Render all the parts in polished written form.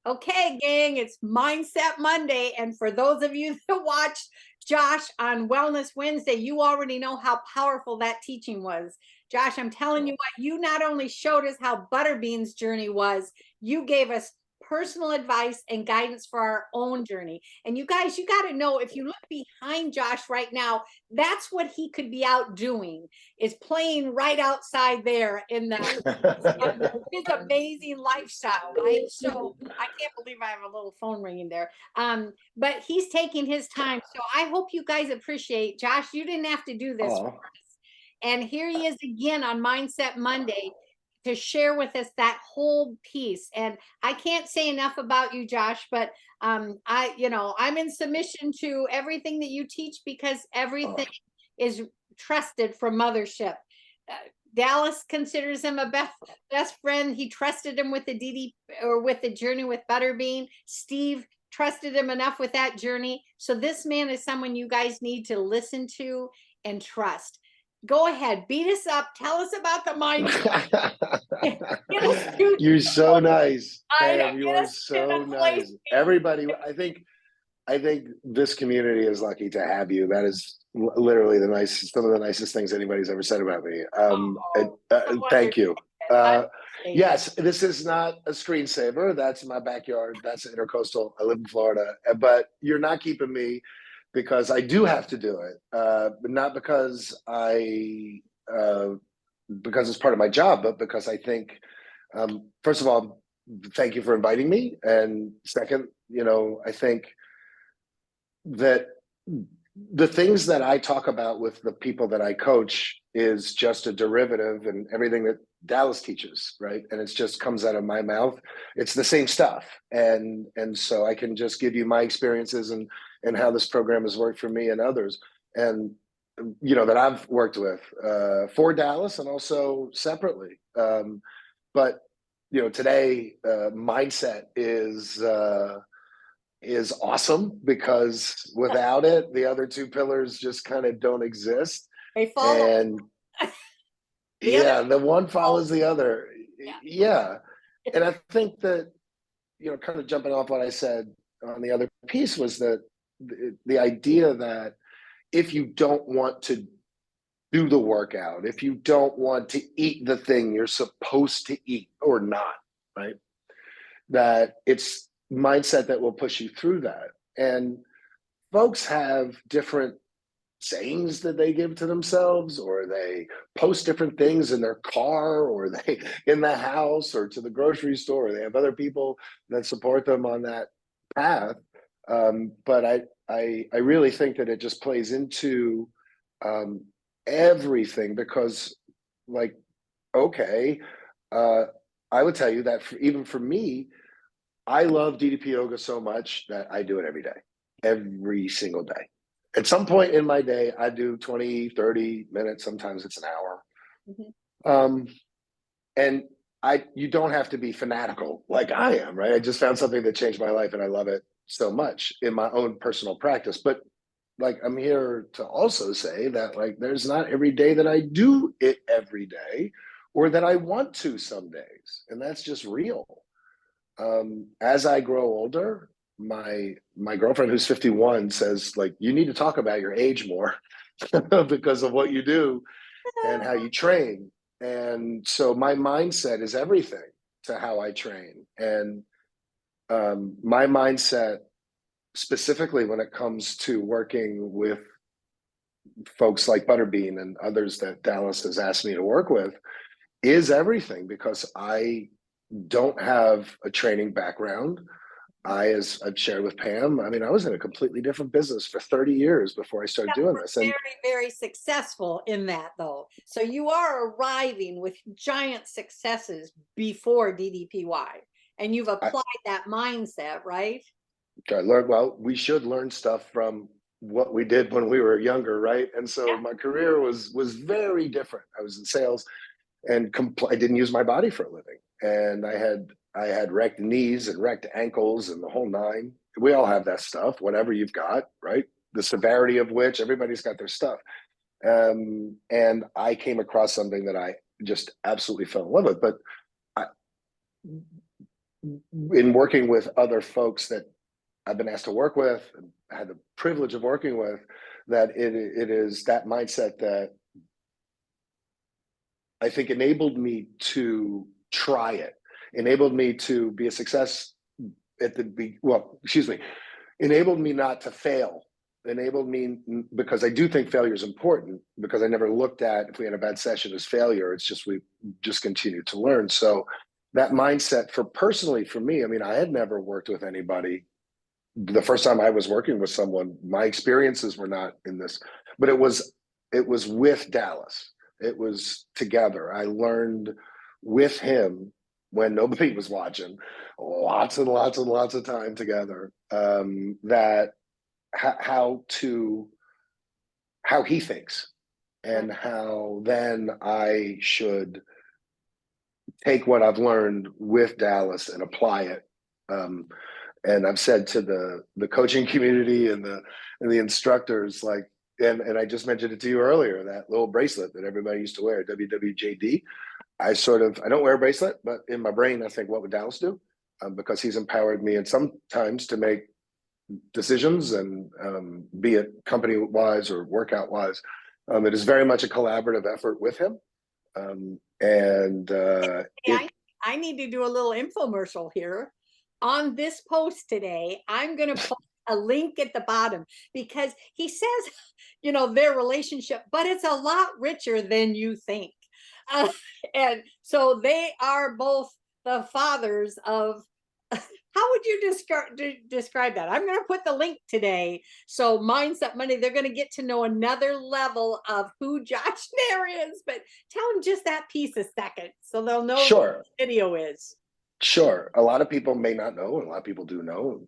Okay, gang, it's Mindset Monday. And for those of you that watched Josh on Wellness Wednesday, you already know how powerful that teaching was. Josh, I'm telling you what, you not only showed us how Butterbean's journey was, you gave us personal advice and guidance for our own journey. And you guys, you got to know, if you look behind Josh right now, that's what he could be out doing, is playing right outside there in his amazing lifestyle, right? So I can't believe I have a little phone ringing there. But he's taking his time. So I hope you guys appreciate, Josh, you didn't have to do this for us. And here he is again on Mindset Monday to share with us that whole piece. And I can't say enough about you, Josh, but I'm in submission to everything that you teach, because everything is trusted from mothership. Dallas considers him a best friend. He trusted him with with the journey with Butterbean. Steve trusted him enough with that journey. So this man is someone you guys need to listen to and trust. Go ahead, beat us up. Tell us about the mindset. You're so nice, Pam. You are so nice. Everybody, I think this community is lucky to have you. That is literally some of the nicest things anybody's ever said about me. Thank you. Yes, this is not a screensaver. That's my backyard. That's Intercoastal. I live in Florida, but you're not keeping me because I do have to do it, but not because because it's part of my job, but because I think, first of all, thank you for inviting me, and second, I think that the things that I talk about with the people that I coach is just a derivative and everything that Dallas teaches, right? And it just comes out of my mouth. It's the same stuff. And so I can just give you my experiences and how this program has worked for me and others. And, that I've worked with for Dallas and also separately. But, today mindset is awesome, because without it, the other two pillars just kind of don't exist. They follow. And the one follows the other. Yeah. And I think that, kind of jumping off what I said on the other piece, was that the idea that if you don't want to do the workout, if you don't want to eat the thing you're supposed to eat or not, right, that it's mindset that will push you through that. And folks have different sayings that they give to themselves, or they post different things in their car, or they in the house, or to the grocery store. They have other people that support them on that path. But I really think that it just plays into everything, because I would tell you that even for me, I love DDP yoga so much that I do it every day, every single day. At some point in my day, I do 20, 30 minutes. Sometimes it's an hour. Mm-hmm. And you don't have to be fanatical like I am, right? I just found something that changed my life and I love it so much in my own personal practice. But I'm here to also say that there's not every day that I do it every day, or that I want to some days. And that's just real. As I grow older, my girlfriend, who's 51, says, you need to talk about your age more because of what you do and how you train. And so my mindset is everything to how I train. And my mindset, specifically when it comes to working with folks like Butterbean and others that Dallas has asked me to work with, is everything, because I don't have a training background. As I've shared with Pam, I was in a completely different business for 30 years before I started doing this. And very, very successful in that, though. So you are arriving with giant successes before DDPY, and you've applied that mindset, right? We should learn stuff from what we did when we were younger, right? And so my career was very different. I was in sales, and I didn't use my body for a living. And I had wrecked knees and wrecked ankles and the whole nine. We all have that stuff, whatever you've got, right? The severity of which, everybody's got their stuff. And I came across something that I just absolutely fell in love with. But in working with other folks that I've been asked to work with, and had the privilege of working with, that it is that mindset that I think enabled me to try it, enabled me to be a success at the well, excuse me, enabled me not to fail, enabled me, because I do think failure is important, because I never looked at if we had a bad session as failure. It's just we just continue to learn. So that mindset for personally for me, I mean, I had never worked with anybody. The first time I was working with someone, my experiences were not in this, but it was with Dallas. It was together. I learned with him when nobody was watching, lots and lots and lots of time together. That how he thinks, and how then I should take what I've learned with Dallas and apply it. And I've said to the coaching community and the instructors, like, and I just mentioned it to you earlier, that little bracelet that everybody used to wear, WWJD. I don't wear a bracelet, but in my brain, I think, what would Dallas do? Because he's empowered me, and sometimes to make decisions, and be it company wise or workout wise. It is very much a collaborative effort with him. I need to do a little infomercial here. On this post today, I'm going to post a link at the bottom, because he says, their relationship, but it's a lot richer than you think. And so they are both the fathers of, how would you describe that? I'm going to put the link today. So Mindset Monday, they're going to get to know another level of who Josh Nair is, but tell them just that piece a second so they'll know Sure. what the video is. Sure. A lot of people may not know, and a lot of people do know.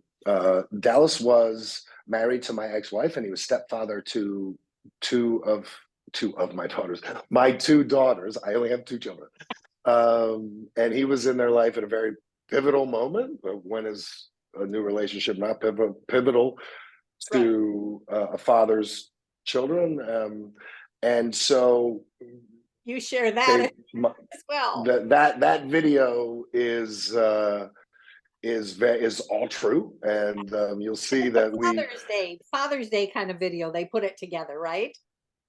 Dallas was married to my ex-wife, and he was stepfather to two of my daughters. My two daughters. I only have two children. And he was in their life at a very pivotal moment. When is a new relationship not pivotal to a father's children? And so you share that as well. That video is all true, and you'll see that Father's Day kind of video. They put it together, right?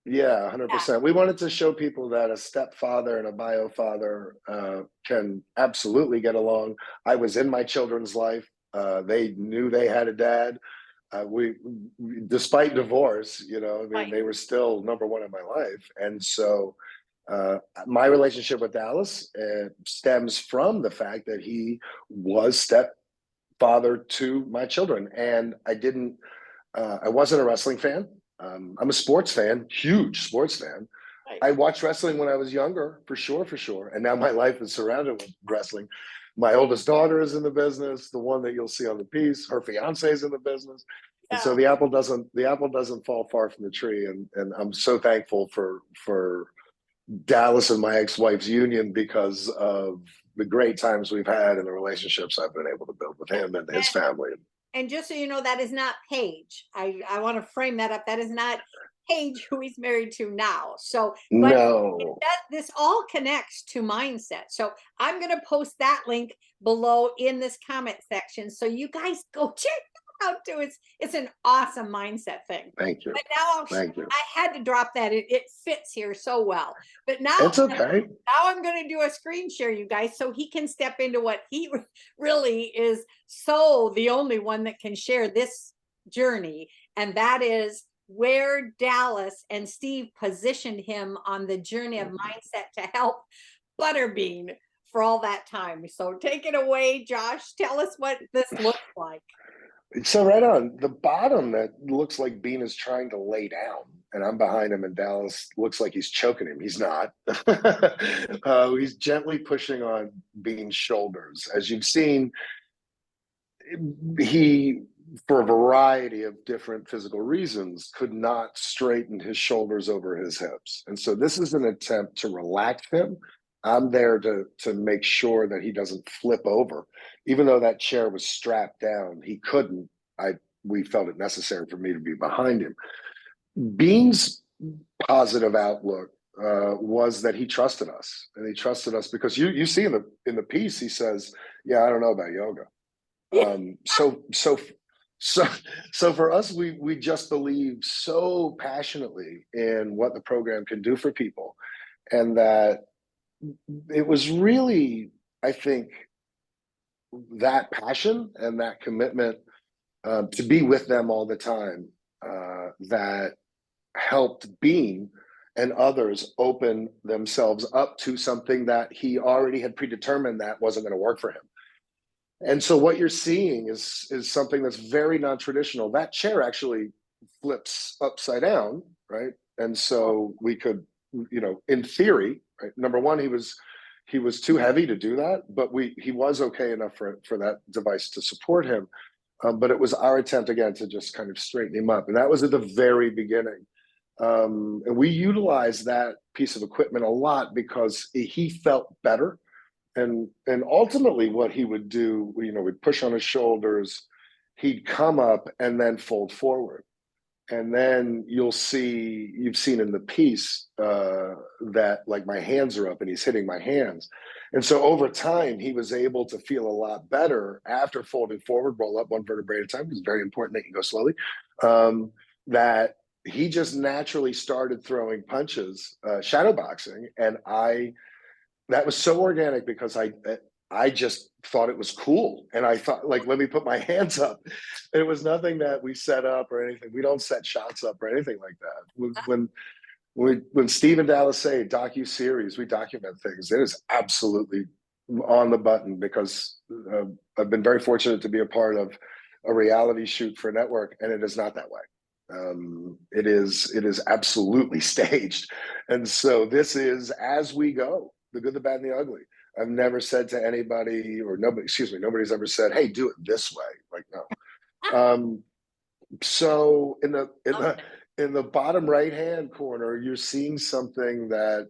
Yeah, 100%. We wanted to show people that a stepfather and a bio father can absolutely get along. I was in my children's life. They knew they had a dad. Despite divorce, they were still number one in my life. And so my relationship with Dallas stems from the fact that he was stepfather to my children. And I wasn't a wrestling fan. I'm a sports fan, huge sports fan. Right. I watched wrestling when I was younger, for sure. And now my life is surrounded with wrestling. My oldest daughter is in the business. The one that you'll see on the piece, her fiance is in the business. Yeah. And so the apple doesn't fall far from the tree. And I'm so thankful for Dallas and my ex-wife's union, because of the great times we've had and the relationships I've been able to build with him and his family. And just so you know, that is not Paige. I want to frame that up. That is not Paige, who he's married to now. So, but no, this all connects to mindset. So I'm going to post that link below in this comment section, so you guys go check it out too. It's an awesome mindset thing. Thank you. But now I had to drop that. It fits here so well. But now it's okay. Now I'm going to do a screen share, you guys, so he can step into what he really is. So the only one that can share this journey, and that is where Dallas and Steve positioned him on the journey of mindset to help Butterbean for all that time. So take it away, Josh. Tell us what this looks like. So right on the bottom, that looks like Bean is trying to lay down, and I'm behind him, and Dallas looks like he's choking him. He's not. He's gently pushing on Bean's shoulders. As you've seen, he, for a variety of different physical reasons, could not straighten his shoulders over his hips. And so this is an attempt to relax him. I'm there to make sure that he doesn't flip over. Even though that chair was strapped down, he couldn't. We felt it necessary for me to be behind him. Bean's positive outlook was that he trusted us, and he trusted us because you see in the piece he says, "Yeah, I don't know about yoga." So so for us, we just believe so passionately in what the program can do for people, and that it was really, I think, that passion and that commitment to be with them all the time that helped Bean and others open themselves up to something that he already had predetermined that wasn't going to work for him. And so what you're seeing is something that's very non-traditional. That chair actually flips upside down, right? And so we could, in theory, right? Number one, he was too heavy to do that, but he was okay enough for that device to support him. But it was our attempt again to just kind of straighten him up, and that was at the very beginning. And we utilized that piece of equipment a lot because he felt better. And ultimately what he would do, we'd push on his shoulders, he'd come up and then fold forward. And then you've seen in the piece that like my hands are up and he's hitting my hands. And so over time, he was able to feel a lot better after folding forward, roll up one vertebrae at a time. It's very important that you go slowly. That he just naturally started throwing punches, shadow boxing. And that was so organic because I just thought it was cool. And I thought, like, let me put my hands up. It was nothing that we set up or anything. We don't set shots up or anything like that. When Steve and Dallas say docu-series, we document things. It is absolutely on the button because I've been very fortunate to be a part of a reality shoot for a network, and it is not that way. It is absolutely staged. And so this is as we go, the good, the bad, and the ugly. I've never said to anybody, or nobody's ever said, "Hey, do it this way." Like, no. So in the bottom right hand corner, you're seeing something that,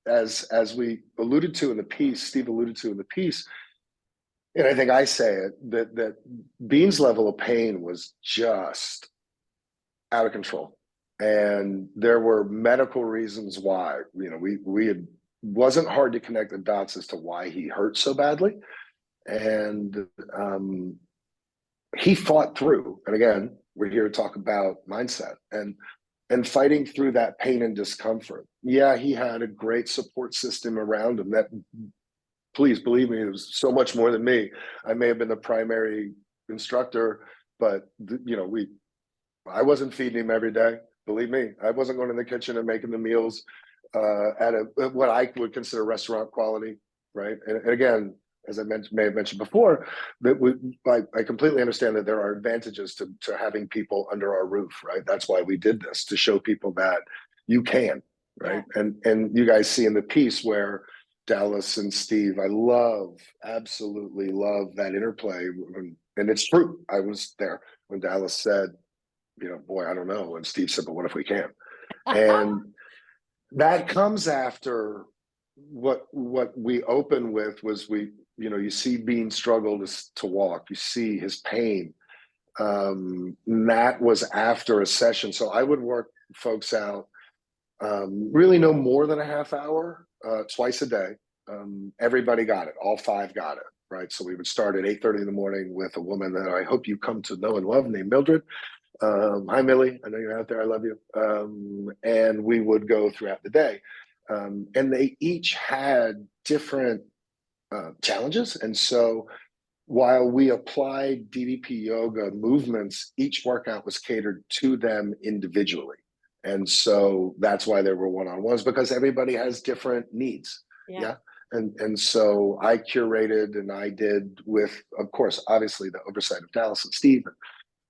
as we alluded to in the piece, Steve alluded to in the piece, and I think I say it, that Bean's level of pain was just out of control, and there were medical reasons why. Wasn't hard to connect the dots as to why he hurt so badly, and he fought through. And again, we're here to talk about mindset and fighting through that pain and discomfort. Yeah, he had a great support system around him that, please believe me, it was so much more than me. I may have been the primary instructor, but I wasn't feeding him every day. Believe me, I wasn't going in the kitchen and making the meals at what I would consider restaurant quality, right? And again, as I may have mentioned before, that I completely understand that there are advantages to having people under our roof, right? That's why we did this, to show people that you can, right? Yeah. And you guys see in the piece where Dallas and Steve, I absolutely love that interplay, and it's true. I was there when Dallas said, boy, I don't know, and Steve said, but what if we can? And that comes after what we open with was you see Bean struggle to walk, you see his pain. That was after a session. So I would work folks out really no more than a half hour, twice a day. Everybody got it. All five got it, right? So we would start at 8:30 in the morning with a woman that I hope you come to know and love named Mildred. Hi, Millie. I know you're out there. I love you. And we would go throughout the day. And they each had different challenges. And so while we applied DDP yoga movements, each workout was catered to them individually. And so that's why there were one-on-ones, because everybody has different needs. Yeah. And so I curated, and I did with, of course, obviously the oversight of Dallas and Steve,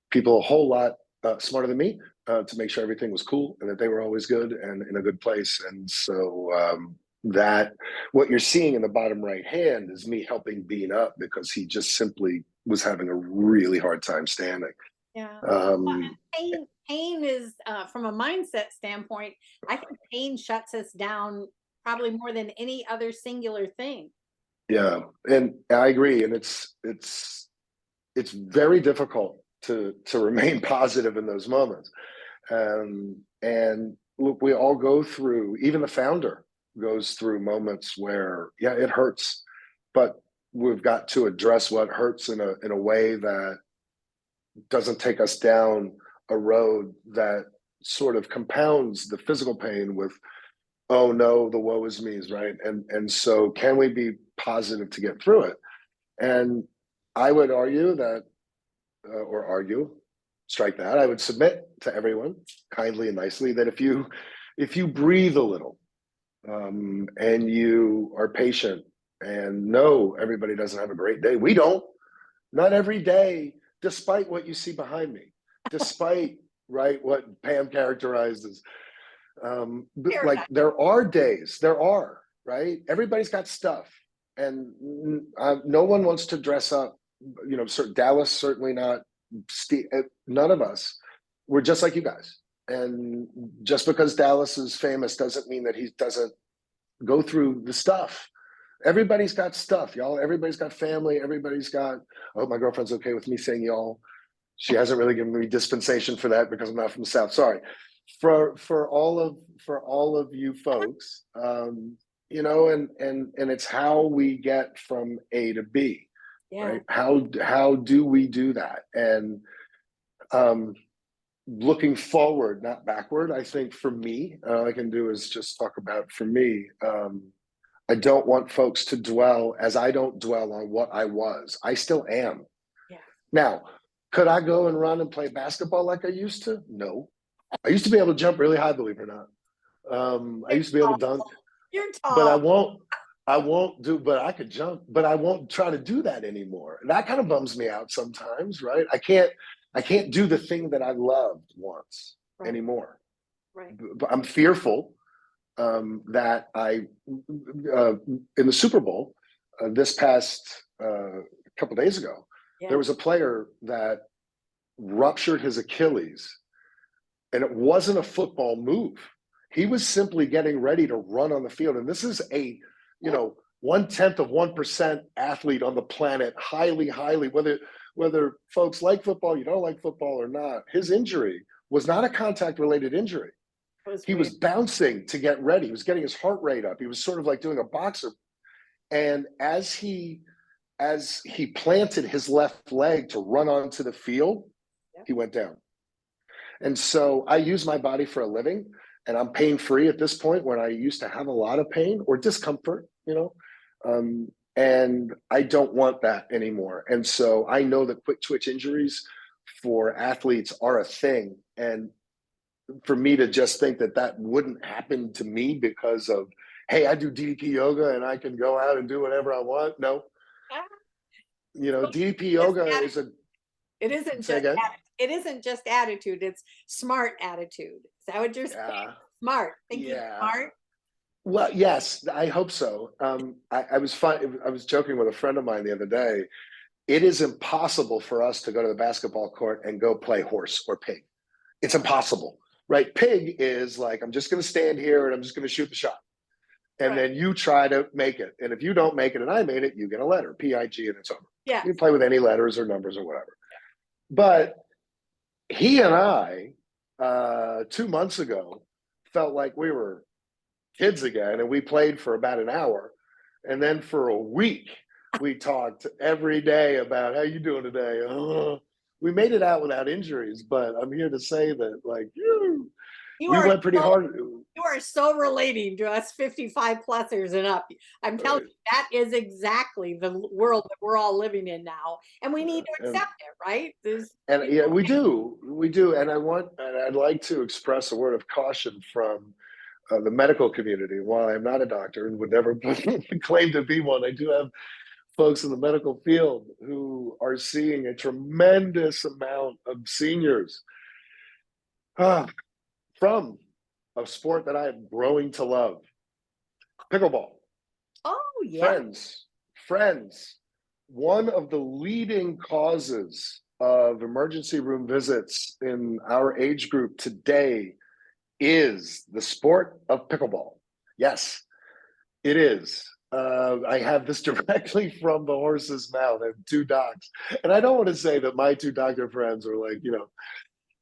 people a whole lot smarter than me to make sure everything was cool and that they were always good and in a good place. And so that what you're seeing in the bottom right hand is me helping Bean up because he just simply was having a really hard time standing. Yeah. Pain is from a mindset standpoint, I think pain shuts us down probably more than any other singular thing. Yeah, and I agree. And it's very difficult to remain positive in those moments. And look, we all go through, even the founder goes through moments where, yeah, it hurts, but we've got to address what hurts in a way that doesn't take us down a road that sort of compounds the physical pain with, oh no, the woe is me's, right? And so can we be positive to get through it? And I would argue that, or argue, strike that, I would submit to everyone kindly and nicely that if you breathe a little, and you are patient and know everybody doesn't have a great day. We don't, not every day, despite what you see behind me, despite, right, what Pam characterized as, like there are days, right? Everybody's got stuff, and no one wants to dress up, Dallas, certainly not, none of us. We're just like you guys. And just because Dallas is famous doesn't mean that he doesn't go through the stuff. Everybody's got stuff, y'all. Everybody's got family. Everybody's got, I hope my girlfriend's okay with me saying y'all. She hasn't really given me dispensation for that because I'm not from the South. Sorry. For all of you folks, and it's how we get from A to B. Yeah. Right? How do we do that? And looking forward, not backward. I think for me, all I can do is just talk about for me. I don't want folks to dwell, as I don't dwell on what I was. I still am. Yeah. Now, could I go and run and play basketball like I used to? No. I used to be able to jump really high, believe it or not. I used to be able to dunk. You're tall. But I won't do, but I could jump, but I won't try to do that anymore. That kind of bums me out sometimes, right? I can't do the thing that I loved once anymore. Right. But I'm fearful that in the Super Bowl this past couple days ago, there was a player that ruptured his Achilles, and it wasn't a football move. He was simply getting ready to run on the field, and this is a 0.1% athlete on the planet, highly, whether folks like football, you don't like football or not. His injury was not a contact-related injury. He was bouncing to get ready. He was getting his heart rate up. He was sort of like doing a boxer. And as he planted his left leg to run onto the field, he went down. And so I use my body for a living, and I'm pain-free at this point when I used to have a lot of pain or discomfort, and I don't want that anymore. And so I know that quick twitch injuries for athletes are a thing. And for me to just think that wouldn't happen to me because of, hey, I do DDP yoga and I can go out and do whatever I want. No, DDP yoga is it isn't just attitude. It's smart attitude. Is that what you're saying? Smart. Thinking smart. Well, yes, I hope so. I was joking with a friend of mine the other day. It is impossible for us to go to the basketball court and go play horse or pig. It's impossible. Right? Pig is like, I'm just going to stand here and I'm just going to shoot the shot. And then you try to make it. And if you don't make it and I made it, you get a letter, PIG, and it's over. Yeah. You can play with any letters or numbers or whatever. Yeah. But he and I, 2 months ago, felt like we were kids again. And we played for about an hour. And then for a week, we talked every day about how you doing today? We made it out without injuries, but I'm here to say that, like, we went pretty hard. You are so relating to us 55 plusers and up. I'm telling you, that is exactly the world that we're all living in now, and we need to accept it, right? We do. And I'd like to express a word of caution from the medical community. While I'm not a doctor and would never claim to be one, I do have folks in the medical field who are seeing a tremendous amount of seniors from a sport that I am growing to love, pickleball. Oh, yeah. Friends, one of the leading causes of emergency room visits in our age group today is the sport of pickleball. Yes, it is. I have this directly from the horse's mouth. I have 2 docs. And I don't want to say that my 2 doctor friends are like,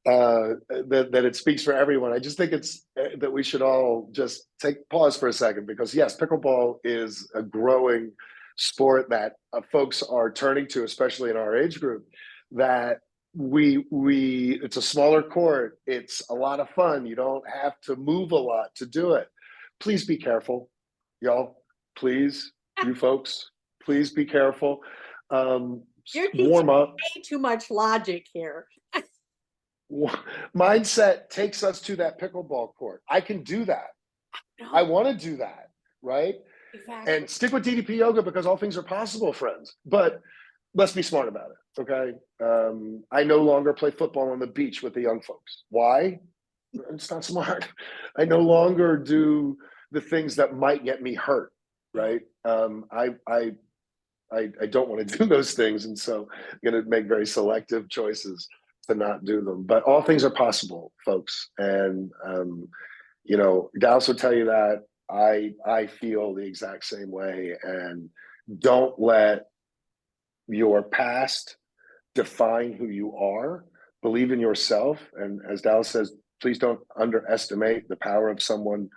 that it speaks for everyone. I just think it's that we should all just pause for a second, because yes, pickleball is a growing sport that folks are turning to, especially in our age group. That it's a smaller court. It's a lot of fun. You don't have to move a lot to do it. Please be careful, y'all. Please, you folks, please be careful. You're teaching warm up. way too much logic here. Mindset takes us to that pickleball court. I can do that. No, I want to do that, right? exactly. And stick with DDP yoga, because all things are possible, friends. But let's be smart about it, okay? I no longer play football on the beach with the young folks. Why? It's not smart. I no longer do the things that might get me hurt, right? I don't want to do those things, and so I'm going to make very selective choices to not do them. But all things are possible, folks. And you know, Dallas will tell you that. I feel the exact same way. And don't let your past define who you are. Believe in yourself. And as Dallas says, please don't underestimate the power of someone,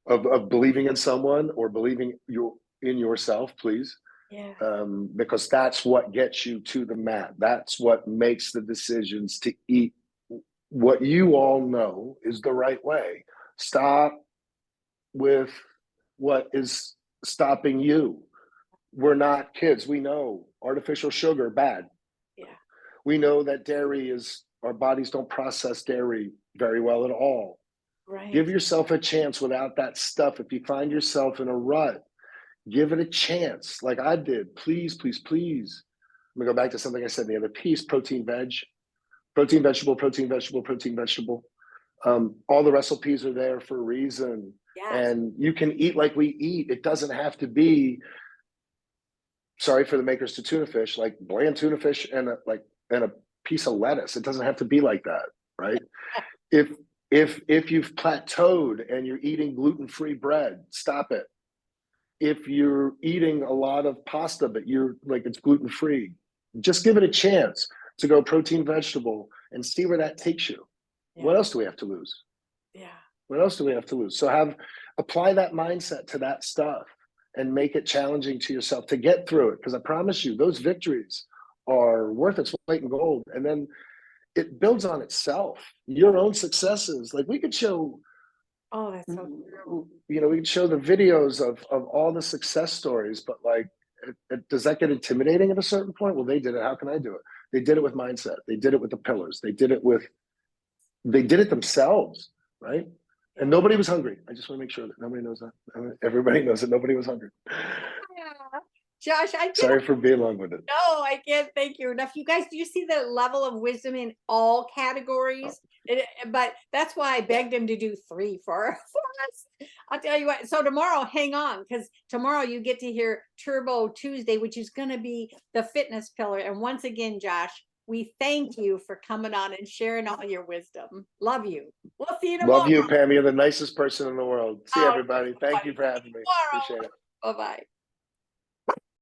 of believing in someone or believing in yourself, please. Yeah. Because that's what gets you to the mat. That's what makes the decisions to eat what you all know is the right way. Stop with what is stopping you. We're not kids. We know artificial sugar, bad. Yeah. We know that our bodies don't process dairy very well at all. Right. Give yourself a chance without that stuff. If you find yourself in a rut, give it a chance, like I did. Please, please, please. I'm gonna go back to something I said in the other piece: protein, veg, protein, vegetable, protein, vegetable, protein, vegetable. All the recipes are there for a reason. Yes. And you can eat like we eat. It doesn't have to be, sorry for the makers to tuna fish, like bland tuna fish and a piece of lettuce. It doesn't have to be like that, right? If you've plateaued and you're eating gluten-free bread, stop it. If you're eating a lot of pasta, but you're like, it's gluten-free, just give it a chance to go protein, vegetable, and see where that takes you. Yeah. What else do we have to lose? Yeah. What else do we have to lose? So apply that mindset to that stuff and make it challenging to yourself to get through it. Because I promise you, those victories are worth its weight in gold. And then it builds on itself. Your own successes, like we could show. Oh, that's so true. You know, we can show the videos of all the success stories, but like, does that get intimidating at a certain point? Well, they did it. How can I do it? They did it with mindset. They did it with the pillars. They did it themselves, right? And nobody was hungry. I just want to make sure that nobody knows that. Everybody knows that nobody was hungry. Yeah. Josh, sorry for being long-winded. No, I can't thank you enough. You guys, do you see the level of wisdom in all categories? But that's why I begged him to do 3 for us. I'll tell you what. So tomorrow, hang on, because tomorrow you get to hear Turbo Tuesday, which is going to be the fitness pillar. And once again, Josh, we thank you for coming on and sharing all your wisdom. Love you. We'll see you tomorrow. Love you, Pam. You're the nicest person in the world. See everybody. Thank you for having me. Appreciate it. Bye-bye.